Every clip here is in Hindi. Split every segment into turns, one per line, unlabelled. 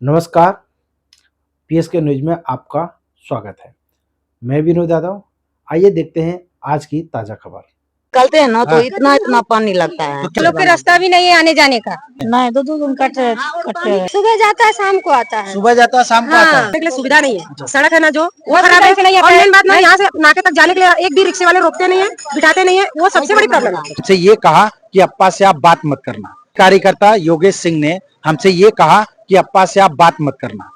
नमस्कार, पीएसके न्यूज़ में आपका स्वागत है। मैं विनोद यादव। आइए देखते हैं आज की ताज़ा खबर।
निकलते हैं ना तो इतना इतना पानी लगता है।
हम लोग के रास्ता भी नहीं है आने जाने का।
नहीं, 2 दिन कटते
सुबह जाता है शाम को आता है।
सुबह जाता है शाम को आता है।
के लिए सुविधा नहीं है। सड़क है ना जो वो खराब है। और मेन बात ना यहाँ से नाके तक जाने के लिए एक भी रिक्शे वाले रोकते नहीं है, बिठाते नहीं है। वो सबसे बड़ी प्रॉब्लम है।
हमसे ये कहा कि अप्पा से आप बात मत करना। कार्यकर्ता योगेश सिंह ने हमसे ये कहा कि अप्पा से आप बात मत करना।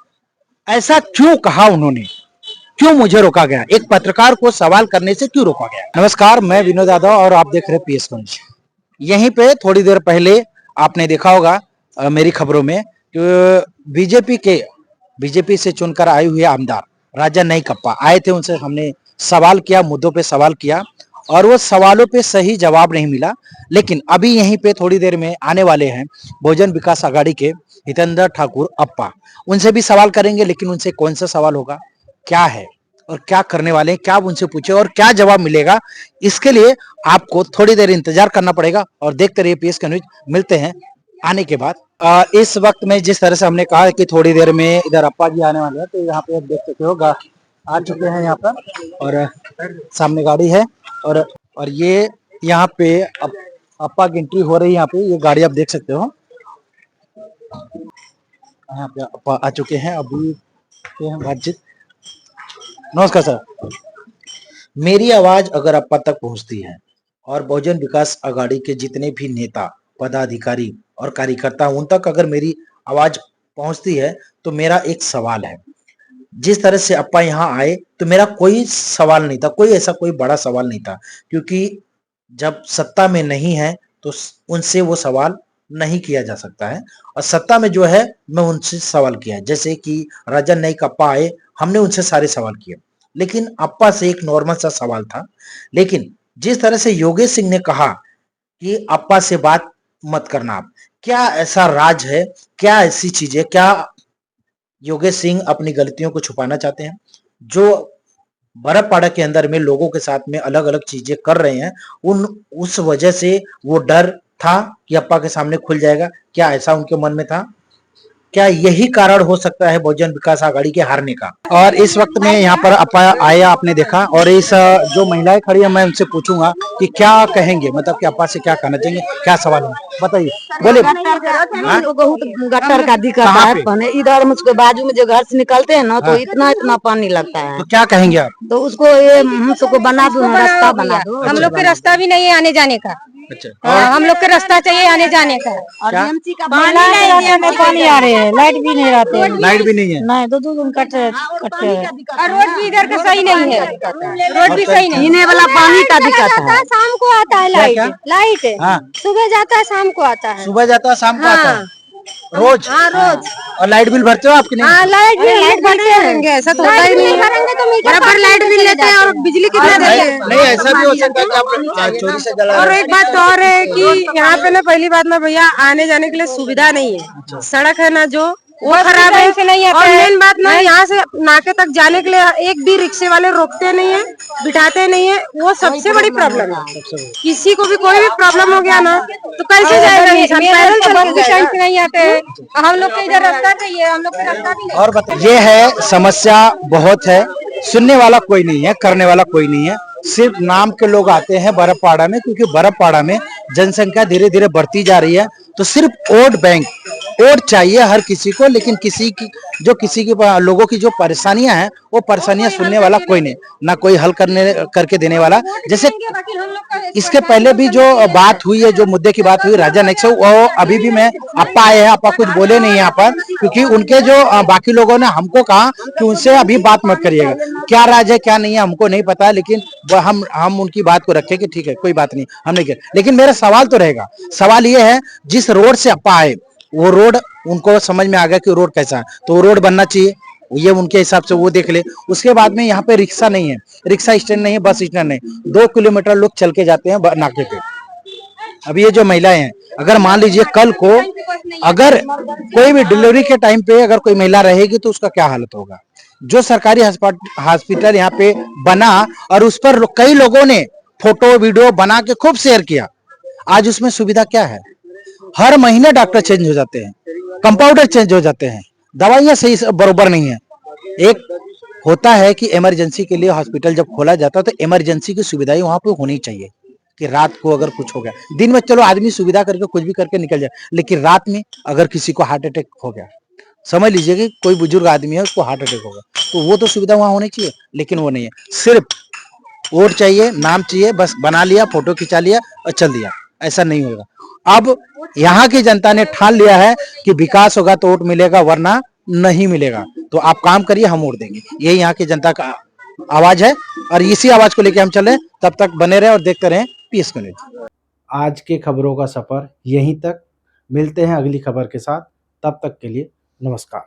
ऐसा क्यों कहा उन्होंने? क्यों मुझे रोका गया? एक पत्रकार को सवाल करने से क्यों रोका गया? नमस्कार, मैं विनोद यादव और आप देख रहे हैं पीएस न्यूज़। यहीं पे थोड़ी देर पहले आपने देखा होगा मेरी खबरों में कि बीजेपी से चुनकर आए हुए आमदार राजा नई कप्पा आए थे। उनसे हमने सवाल किया, मुद्दों पे सवाल किया और वो सवालों पे सही जवाब नहीं मिला। लेकिन अभी यहीं पे थोड़ी देर में आने वाले हैं बहुजन विकास आघाड़ी के हितेंद्र ठाकुर अप्पा। उनसे भी सवाल करेंगे, लेकिन उनसे कौन सा सवाल होगा, क्या है और क्या करने वाले हैं, क्या उनसे पूछे और क्या जवाब मिलेगा, इसके लिए आपको थोड़ी देर इंतजार करना पड़ेगा। और देखते रहिए पीएस का न्यूज। मिलते हैं आने के बाद। इस वक्त में जिस तरह से हमने कहा कि थोड़ी देर में इधर अप्पा जी आने वाले हैं, तो यहाँ पे आप देख सकते हो आ चुके हैं यहाँ पर और सामने गाड़ी है और ये यहाँ पे अप्पा की एंट्री हो रही है। यहाँ पे ये गाड़ी आप देख सकते हो। यहाँ पे अप्पा आ चुके हैं। अभी बातचीत। नमस्कार सर। मेरी आवाज अगर अप्पा तक पहुंचती है और बहुजन विकास आघाड़ी के जितने भी नेता, पदाधिकारी और कार्यकर्ता, उन तक अगर मेरी आवाज पहुंचती है तो मेरा एक सवाल है। जिस तरह से अप्पा यहाँ आए तो मेरा कोई सवाल नहीं था, कोई ऐसा कोई बड़ा सवाल नहीं था, क्योंकि जब सत्ता में नहीं है तो उनसे वो सवाल नहीं किया जा सकता है। और सत्ता में जो है मैं उनसे सवाल किया है। जैसे कि राजा नई कप्पा आए, हमने उनसे सारे सवाल किए, लेकिन अप्पा से एक नॉर्मल सा सवाल था। लेकिन जिस तरह से योगेश सिंह ने कहा कि अप्पा से बात मत करना, आप क्या ऐसा राज है, क्या ऐसी चीज है, क्या योगेश सिंह अपनी गलतियों को छुपाना चाहते हैं? जो बर्फपाड़ा के अंदर में लोगों के साथ में अलग अलग चीजें कर रहे हैं, उस वजह से वो डर था कि अप्पा के सामने खुल जाएगा। क्या ऐसा उनके मन में था? क्या यही कारण हो सकता है बहुजन विकास आघाड़ी के हारने का? और इस वक्त में यहाँ पर अप्पा आया, आपने देखा। और इस जो महिलाएं खड़ी है, मैं उनसे पूछूंगा कि क्या कहेंगे, मतलब कि अप्पा से क्या कहना चाहेंगे, क्या सवाल है, बताइए, बोले।
बहुत गटर का दिक्कत है। इधर मुझको बाजू में जो घर से निकलते हैं ना तो इतना इतना पानी लगता है।
तो क्या कहेंगे आप?
तो उसको ये हम सबको बना दो, रास्ता बना दो।
हम लोग के रास्ता भी नहीं है आने जाने का।
अच्छा,
हम लोग के रास्ता चाहिए आने जाने का।
और डीएमसी का पानी आ रहे हैं, लाइट भी नहीं रहते,
लाइट भी नहीं है।
नहीं 2 दिन कटते
और रोड भी इधर का सही नहीं है, रोड भी सही नहीं।
पीने वाला पानी का दिक्कत है।
शाम को आता है लाइट
हाँ।
सुबह जाता है शाम को आता है।
सुबह जाता है शाम को आता है, रोज?
हाँ रोज।
और लाइट बिल भरते हो आपकी? नहीं,
लाइट भरते हैं। ऐसा तो होता ही नहीं है। बराबर लाइट बिल लेते हैं और बिजली कितना देते हैं।
नहीं ऐसा भी हो सकता है कि आप चोरी से जला।
और एक बात और है कि यहाँ पे ना, पहली बात ना भैया, आने जाने के लिए सुविधा नहीं है। सड़क है ना जो वो खराब है। और मेन बात ना, यहाँ से नाके तक जाने के लिए एक भी रिक्शे वाले रोकते नहीं है, बिठाते नहीं है। वो सबसे बड़ी प्रॉब्लम है। किसी को भी कोई भी प्रॉब्लम हो गया ना तो कैसे जाएगा इंसान? पैदल चल के टाइम से नहीं आते हैं। हम लोग को इधर रास्ता चाहिए, हम लोग का रास्ता भी नहीं।
और बताइए, ये है समस्या बहुत है, सुनने वाला कोई नहीं है, करने वाला कोई नहीं है। सिर्फ नाम के लोग आते हैं बर्फपाड़ा में, क्योंकि बर्फपाड़ा में जनसंख्या धीरे धीरे बढ़ती जा रही है। तो सिर्फ वोट बैंक, वोट चाहिए हर किसी को, लेकिन किसी की लोगों की जो परेशानियां हैं, वो परेशानियां सुनने वाला कोई नहीं, ना कोई हल करके देने वाला। जैसे इसके पहले भी जो बात हुई है, जो मुद्दे की बात हुई राजा नेक्स, वो अभी भी मैं अप्पा आए हैं, अप्पा कुछ बोले नहीं यहाँ पर, क्योंकि उनके जो बाकी लोगों ने हमको कहा कि उनसे अभी बात मत करिएगा। क्या राज है क्या नहीं है हमको नहीं पता, लेकिन हम उनकी बात को रखें कि ठीक है कोई बात नहीं, हम नहीं किया। लेकिन मेरा सवाल तो रहेगा। सवाल ये है, जिस रोड से अप्पा आए वो रोड उनको समझ में आ गया कि रोड कैसा है, तो वो रोड बनना चाहिए, ये उनके हिसाब से वो देख ले। उसके बाद में यहाँ पे रिक्शा नहीं है, रिक्शा स्टैंड नहीं है, बस स्टैंड नहीं। 2 किलोमीटर लोग चल के जाते हैं नाके पे। अब ये जो महिलाएं हैं, अगर मान लीजिए कल को अगर कोई भी डिलीवरी के टाइम पे अगर कोई महिला रहेगी तो उसका क्या हालत होगा? जो सरकारी हॉस्पिटल यहाँ पे बना और उस पर कई लोगों ने फोटो वीडियो बना के खूब शेयर किया, आज उसमें सुविधा क्या है? हर महीने डॉक्टर चेंज हो जाते हैं, कंपाउंडर चेंज हो जाते हैं, दवाइयाँ सही से बरोबर नहीं है। एक होता है कि इमरजेंसी के लिए हॉस्पिटल जब खोला जाता है तो इमरजेंसी की सुविधाएं वहां पे होनी चाहिए कि रात को अगर कुछ हो गया, दिन में चलो आदमी सुविधा करके कुछ भी करके निकल जाए, लेकिन रात में अगर किसी को हार्ट अटैक हो गया, समझ लीजिए कि कोई बुजुर्ग आदमी है उसको हार्ट अटैक होगा, तो वो तो सुविधा वहां होनी चाहिए, लेकिन वो नहीं है। सिर्फ वोट चाहिए, नाम चाहिए, बस बना लिया, फोटो खिंचा लिया और चल दिया, ऐसा नहीं होगा। अब यहाँ की जनता ने ठान लिया है कि विकास होगा तो वोट मिलेगा, वरना नहीं मिलेगा। तो आप काम करिए, हम वोट देंगे। यही यहाँ की जनता का आवाज है और इसी आवाज को लेकर हम चले। तब तक बने रहे और देखते रहें पीएस न्यूज। आज के खबरों का सफर यहीं तक, मिलते हैं अगली खबर के साथ, तब तक के लिए नमस्कार।